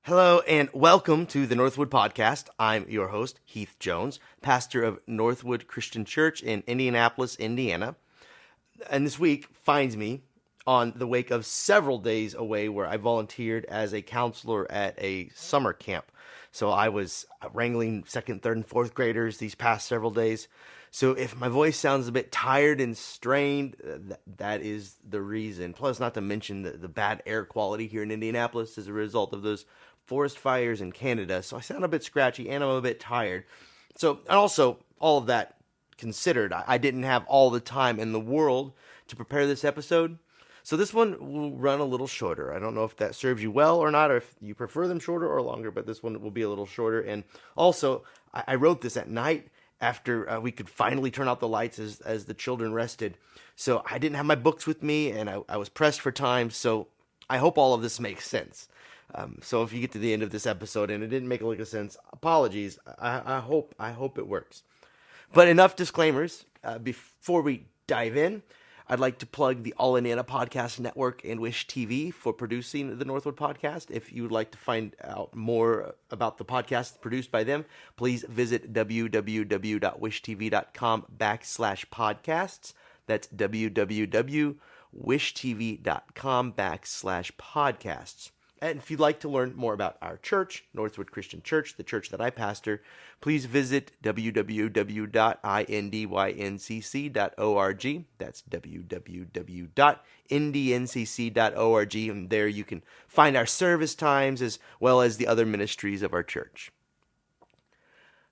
Hello and welcome to the Northwood Podcast. I'm your host, Heath Jones, pastor of Northwood Christian Church in Indianapolis, Indiana. And this week finds me on the wake of several days away where I volunteered as a counselor at a summer camp. So I was wrangling second, third, and fourth graders these past several days. So if my voice sounds a bit tired and strained, that is the reason. Plus, not to mention the bad air quality here in Indianapolis as a result of those forest fires in Canada. So I sound a bit scratchy and I'm a bit tired. So, and also, all of that considered, I didn't have all the time in the world to prepare this episode. So this one will run a little shorter. I don't know if that serves you well or not, or if you prefer them shorter or longer, but this one will be a little shorter. And also, I wrote this at night after we could finally turn out the lights as the children rested. So I didn't have my books with me, and I was pressed for time. So I hope all of this makes sense. So if you get to the end of this episode and it didn't make a lick of sense, apologies. I hope it works. But enough disclaimers. Before we dive in, I'd like to plug the All Indiana Podcast Network and Wish TV for producing the Northwood Podcast. If you would like to find out more about the podcast produced by them, please visit www.wishtv.com/podcasts. That's www.wishtv.com/podcasts. And if you'd like to learn more about our church, Northwood Christian Church, the church that I pastor, please visit www.indyncc.org. That's www.indncc.org. And there you can find our service times as well as the other ministries of our church.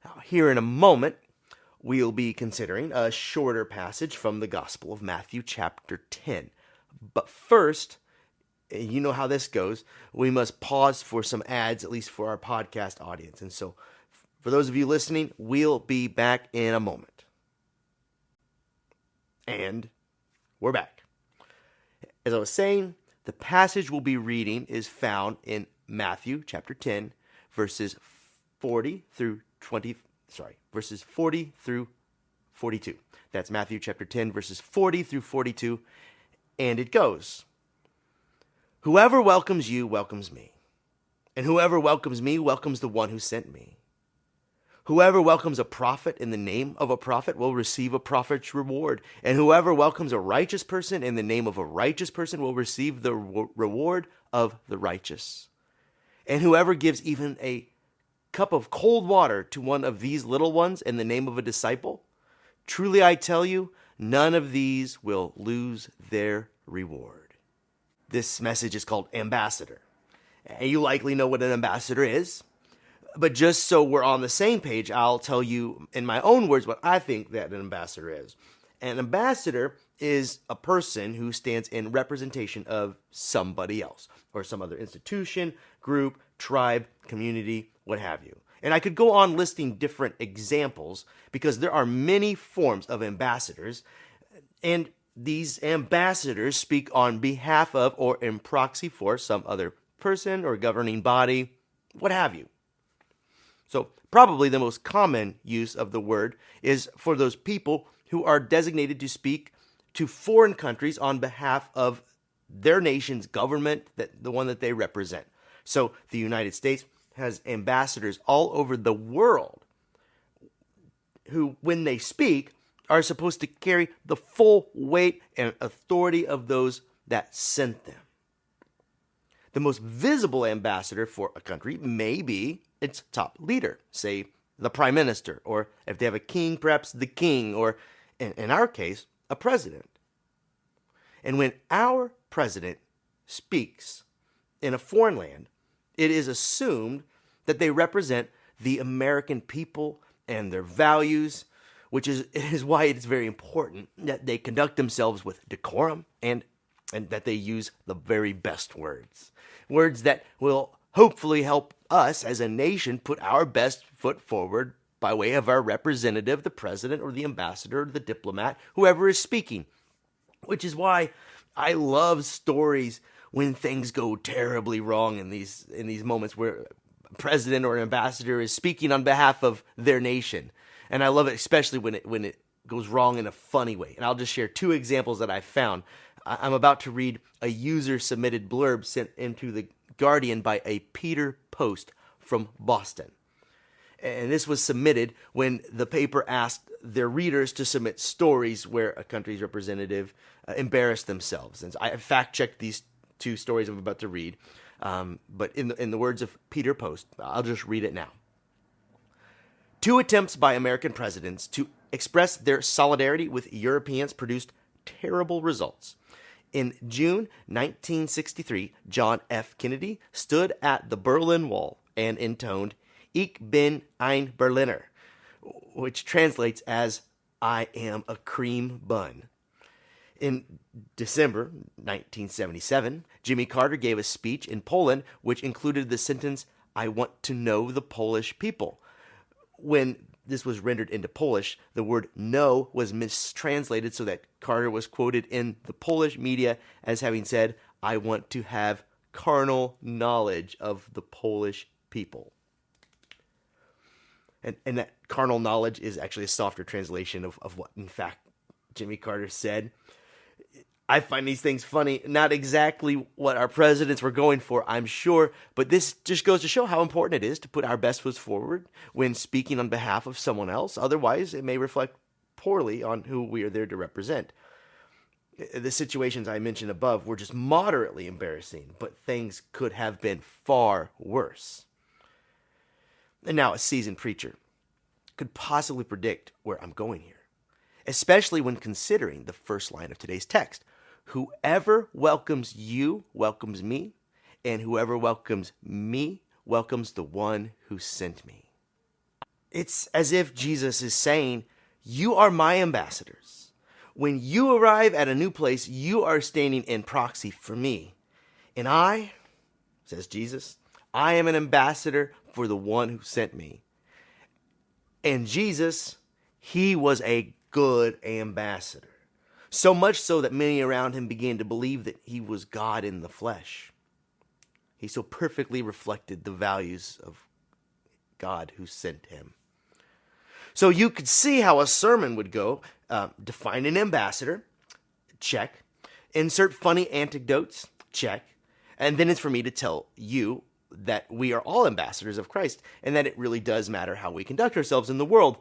Now, here in a moment, we'll be considering a shorter passage from the Gospel of Matthew, chapter 10. But first, you know how this goes. We must pause for some ads, at least for our podcast audience. And so, for those of you listening, we'll be back in a moment. And we're back. As I was saying, the passage we'll be reading is found in Matthew chapter 10, verses 40 through 42. That's Matthew chapter 10, verses 40 through 42. And it goes, "Whoever welcomes you welcomes me, and whoever welcomes me welcomes the one who sent me. Whoever welcomes a prophet in the name of a prophet will receive a prophet's reward, and whoever welcomes a righteous person in the name of a righteous person will receive the reward of the righteous. And whoever gives even a cup of cold water to one of these little ones in the name of a disciple, truly I tell you, none of these will lose their reward." This message is called Ambassador. And you likely know what an ambassador is. But just so we're on the same page, I'll tell you in my own words what I think that an ambassador is. An ambassador is a person who stands in representation of somebody else, or some other institution, group, tribe, community, what have you. And I could go on listing different examples because there are many forms of ambassadors, and these ambassadors speak on behalf of or in proxy for some other person or governing body, what have you. So probably the most common use of the word is for those people who are designated to speak to foreign countries on behalf of their nation's government, the one that they represent. So the United States has ambassadors all over the world who, when they speak, are supposed to carry the full weight and authority of those that sent them. The most visible ambassador for a country may be its top leader, say the prime minister, or if they have a king, perhaps the king, or in our case, a president. And when our president speaks in a foreign land, it is assumed that they represent the American people and their values, which is why it's very important that they conduct themselves with decorum and that they use the very best words. Words that will hopefully help us as a nation put our best foot forward by way of our representative, the president or the ambassador or the diplomat, whoever is speaking. Which is why I love stories when things go terribly wrong in these moments where a president or an ambassador is speaking on behalf of their nation. And I love it especially when it goes wrong in a funny way. And I'll just share two examples that I found. I'm about to read a user-submitted blurb sent into the Guardian by a Peter Post from Boston. And this was submitted when the paper asked their readers to submit stories where a country's representative embarrassed themselves. And I fact-checked these two stories I'm about to read, but in the words of Peter Post, I'll just read it now. Two attempts by American presidents to express their solidarity with Europeans produced terrible results. In June 1963, John F. Kennedy stood at the Berlin Wall and intoned, "Ich bin ein Berliner," which translates as, "I am a cream bun." In December 1977, Jimmy Carter gave a speech in Poland which included the sentence, "I want to know the Polish people." When this was rendered into Polish, the word "know" was mistranslated so that Carter was quoted in the Polish media as having said, "I want to have carnal knowledge of the Polish people." And that carnal knowledge is actually a softer translation of what, in fact, Jimmy Carter said. I find these things funny. Not exactly what our presidents were going for, I'm sure, but this just goes to show how important it is to put our best foot forward when speaking on behalf of someone else. Otherwise, it may reflect poorly on who we are there to represent. The situations I mentioned above were just moderately embarrassing, but things could have been far worse. And now a seasoned preacher could possibly predict where I'm going here, especially when considering the first line of today's text. Whoever welcomes you welcomes me, and whoever welcomes me welcomes the one who sent me. It's as if Jesus is saying, you are my ambassadors. When you arrive at a new place, you are standing in proxy for me. And I, says Jesus, I am an ambassador for the one who sent me. And Jesus, he was a good ambassador. So much so that many around him began to believe that he was God in the flesh. He so perfectly reflected the values of God who sent him. So you could see how a sermon would go. Define an ambassador, check. Insert funny anecdotes, check. And then it's for me to tell you that we are all ambassadors of Christ and that it really does matter how we conduct ourselves in the world.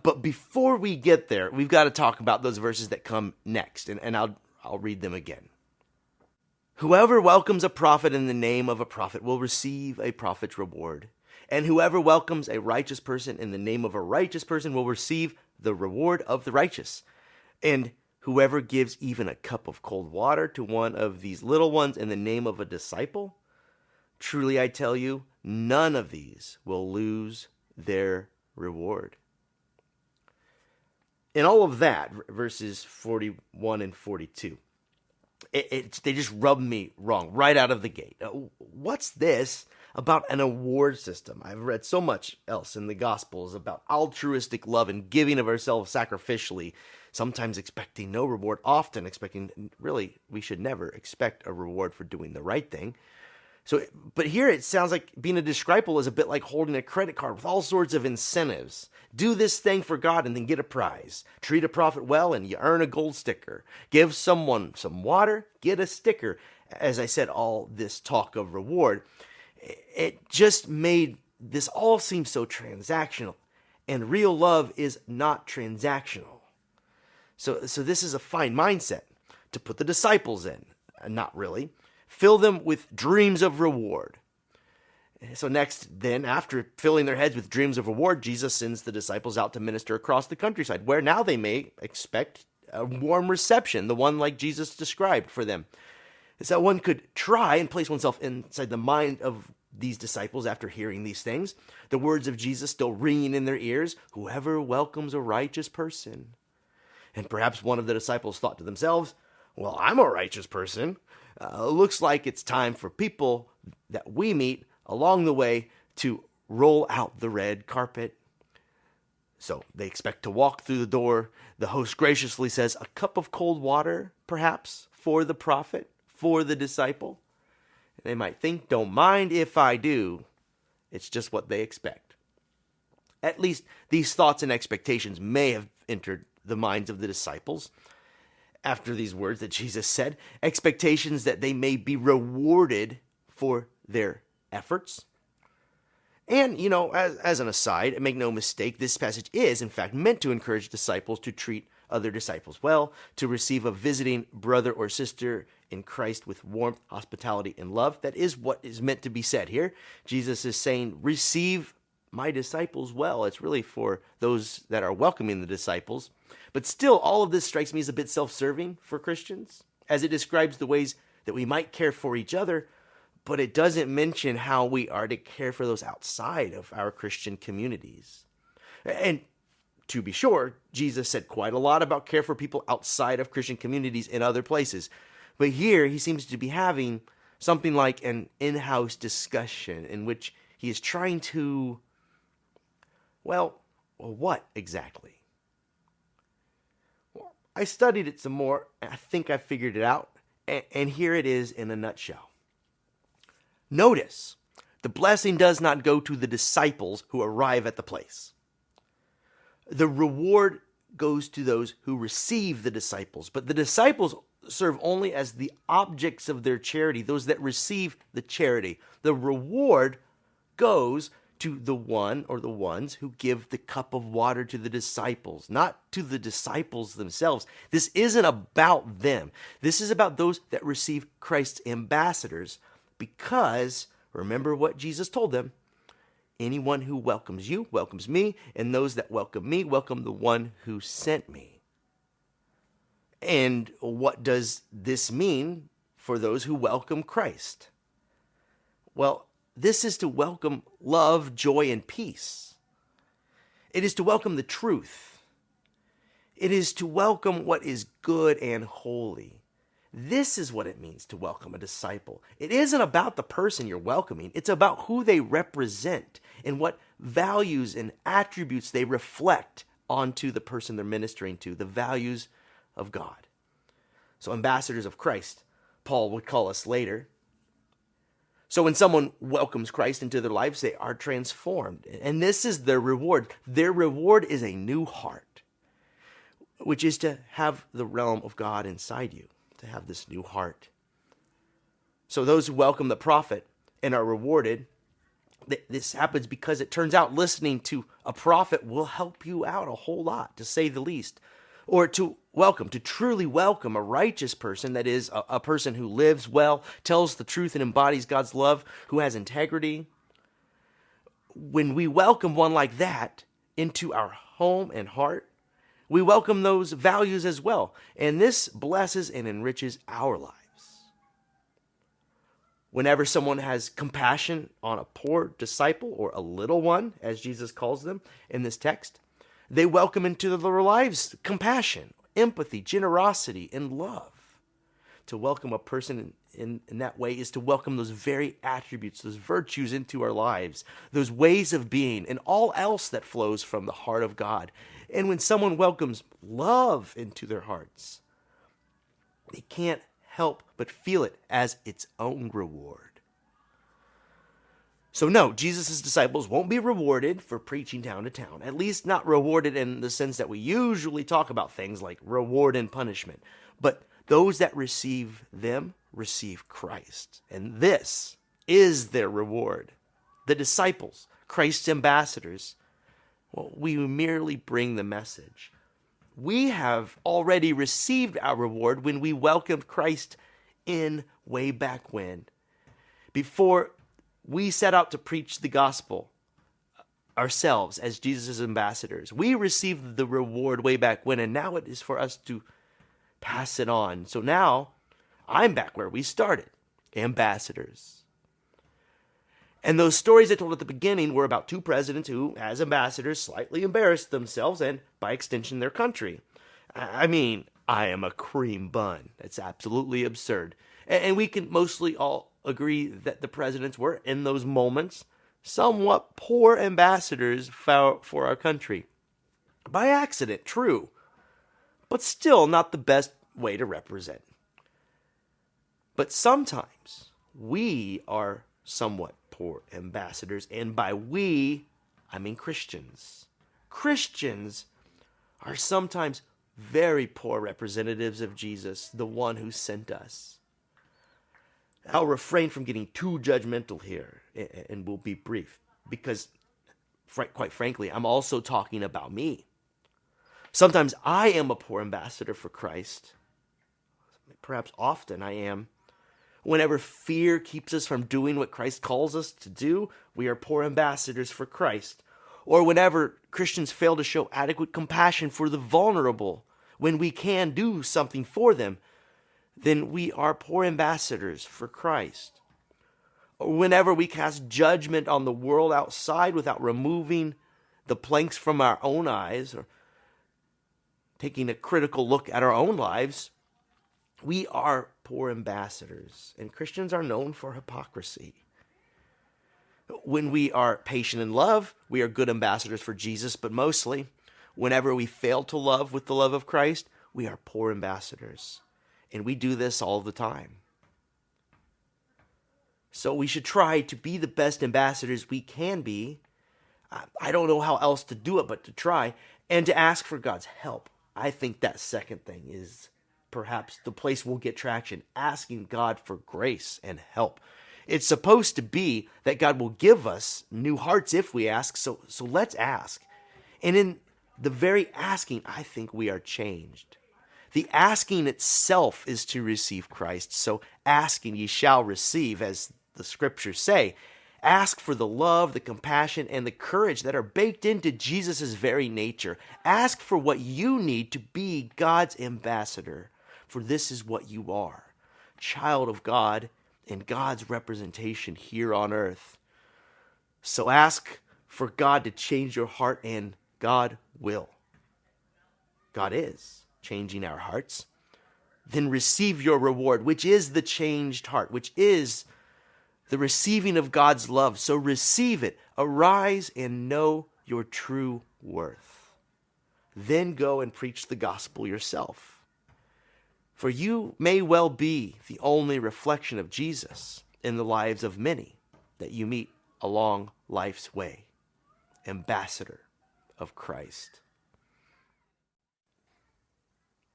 But before we get there, we've got to talk about those verses that come next, and I'll read them again. Whoever welcomes a prophet in the name of a prophet will receive a prophet's reward. And whoever welcomes a righteous person in the name of a righteous person will receive the reward of the righteous. And whoever gives even a cup of cold water to one of these little ones in the name of a disciple, truly I tell you, none of these will lose their reward. In all of that, verses 41 and 42, they just rub me wrong right out of the gate. What's this about an award system? I've read so much else in the Gospels about altruistic love and giving of ourselves sacrificially, sometimes expecting no reward, often expecting, really, we should never expect a reward for doing the right thing. But here it sounds like being a disciple is a bit like holding a credit card with all sorts of incentives. Do this thing for God and then get a prize. Treat a prophet well and you earn a gold sticker. Give someone some water, get a sticker. As I said, all this talk of reward, it just made this all seem so transactional. And real love is not transactional. So this is a fine mindset to put the disciples in. Not really. Fill them with dreams of reward. So next, then, after filling their heads with dreams of reward, Jesus sends the disciples out to minister across the countryside, where now they may expect a warm reception, the one like Jesus described for them. So one could try and place oneself inside the mind of these disciples after hearing these things. The words of Jesus still ringing in their ears, whoever welcomes a righteous person. And perhaps one of the disciples thought to themselves, well, I'm a righteous person. Looks like it's time for people that we meet along the way to roll out the red carpet. So they expect to walk through the door. The host graciously says, a cup of cold water, perhaps, for the prophet, for the disciple. And they might think, don't mind if I do. It's just what they expect. At least these thoughts and expectations may have entered the minds of the disciples. After these words that Jesus said, expectations that they may be rewarded for their efforts. And, you know, as an aside, make no mistake, this passage is, in fact, meant to encourage disciples to treat other disciples well, to receive a visiting brother or sister in Christ with warmth, hospitality, and love. That is what is meant to be said here. Jesus is saying, receive my disciples well. It's really for those that are welcoming the disciples. But still, all of this strikes me as a bit self-serving for Christians, as it describes the ways that we might care for each other, but it doesn't mention how we are to care for those outside of our Christian communities. And to be sure, Jesus said quite a lot about care for people outside of Christian communities in other places. But here he seems to be having something like an in-house discussion in which he is trying to, well, what exactly? Well, I studied it some more, and I think I figured it out. And here it is in a nutshell. Notice, the blessing does not go to the disciples who arrive at the place. The reward goes to those who receive the disciples, but the disciples serve only as the objects of their charity, those that receive the charity. The reward goes to the one or the ones who give the cup of water to the disciples, not to the disciples themselves. This isn't about them. This is about those that receive Christ's ambassadors, because remember what Jesus told them: anyone who welcomes you welcomes me, and those that welcome me welcome the one who sent me. And what does this mean for those who welcome Christ? Well, this is to welcome love, joy, and peace. It is to welcome the truth. It is to welcome what is good and holy. This is what it means to welcome a disciple. It isn't about the person you're welcoming. It's about who they represent and what values and attributes they reflect onto the person they're ministering to, the values of God. So ambassadors of Christ, Paul would call us later. So when someone welcomes Christ into their lives, they are transformed. And this is their reward. Their reward is a new heart, which is to have the realm of God inside you, to have this new heart. So those who welcome the prophet and are rewarded, this happens because it turns out listening to a prophet will help you out a whole lot, to say the least. Or to truly welcome a righteous person, that is, a person who lives well, tells the truth and embodies God's love, who has integrity. When we welcome one like that into our home and heart, we welcome those values as well. And this blesses and enriches our lives. Whenever someone has compassion on a poor disciple or a little one, as Jesus calls them in this text, they welcome into their lives compassion, empathy, generosity, and love. To welcome a person in that way is to welcome those very attributes, those virtues into our lives, those ways of being, and all else that flows from the heart of God. And when someone welcomes love into their hearts, they can't help but feel it as its own reward. So no, Jesus' disciples won't be rewarded for preaching town to town, at least not rewarded in the sense that we usually talk about things like reward and punishment. But those that receive them receive Christ, and this is their reward. The disciples, Christ's ambassadors, well, we merely bring the message. We have already received our reward when we welcomed Christ in way back when. Before we set out to preach the gospel ourselves as Jesus' ambassadors, we received the reward way back when, and now it is for us to pass it on. So now I'm back where we started, ambassadors. And those stories I told at the beginning were about two presidents who, as ambassadors, slightly embarrassed themselves and, by extension, their country. I mean, I am a cream bun. That's absolutely absurd. And we can mostly all agree that the presidents were, in those moments, somewhat poor ambassadors for our country. By accident, true, but still not the best way to represent. But sometimes we are somewhat poor ambassadors, and by we, I mean Christians. Christians are sometimes very poor representatives of Jesus, the one who sent us. I'll refrain from getting too judgmental here and we'll be brief because, quite frankly, I'm also talking about me. Sometimes I am a poor ambassador for Christ. Perhaps often I am. Whenever fear keeps us from doing what Christ calls us to do, we are poor ambassadors for Christ. Or whenever Christians fail to show adequate compassion for the vulnerable when we can do something for them, then we are poor ambassadors for Christ. Or whenever we cast judgment on the world outside without removing the planks from our own eyes or taking a critical look at our own lives, we are poor ambassadors. And Christians are known for hypocrisy. When we are patient in love, we are good ambassadors for Jesus, but mostly, whenever we fail to love with the love of Christ, we are poor ambassadors. And we do this all the time. So we should try to be the best ambassadors we can be. I don't know how else to do it but to try and to ask for God's help. I think that second thing is perhaps the place we'll get traction, asking God for grace and help. It's supposed to be that God will give us new hearts if we ask, so let's ask. And in the very asking, I think we are changed. The asking itself is to receive Christ, so asking ye shall receive, as the scriptures say. Ask for the love, the compassion, and the courage that are baked into Jesus' very nature. Ask for what you need to be God's ambassador, for this is what you are, child of God and God's representation here on earth. So ask for God to change your heart, and God will. God is changing our hearts. Then receive your reward, which is the changed heart, which is the receiving of God's love. So receive it. Arise and know your true worth. Then go and preach the gospel yourself. For you may well be the only reflection of Jesus in the lives of many that you meet along life's way. Ambassador of Christ.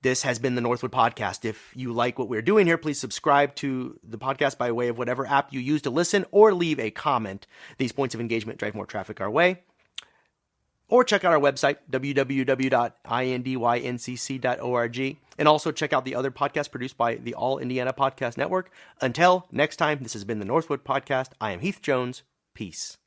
This has been the Northwood Podcast. If you like what we're doing here, please subscribe to the podcast by way of whatever app you use to listen, or leave a comment. These points of engagement drive more traffic our way. Or check out our website, www.indyncc.org. And also check out the other podcasts produced by the All Indiana Podcast Network. Until next time, this has been the Northwood Podcast. I am Heath Jones. Peace.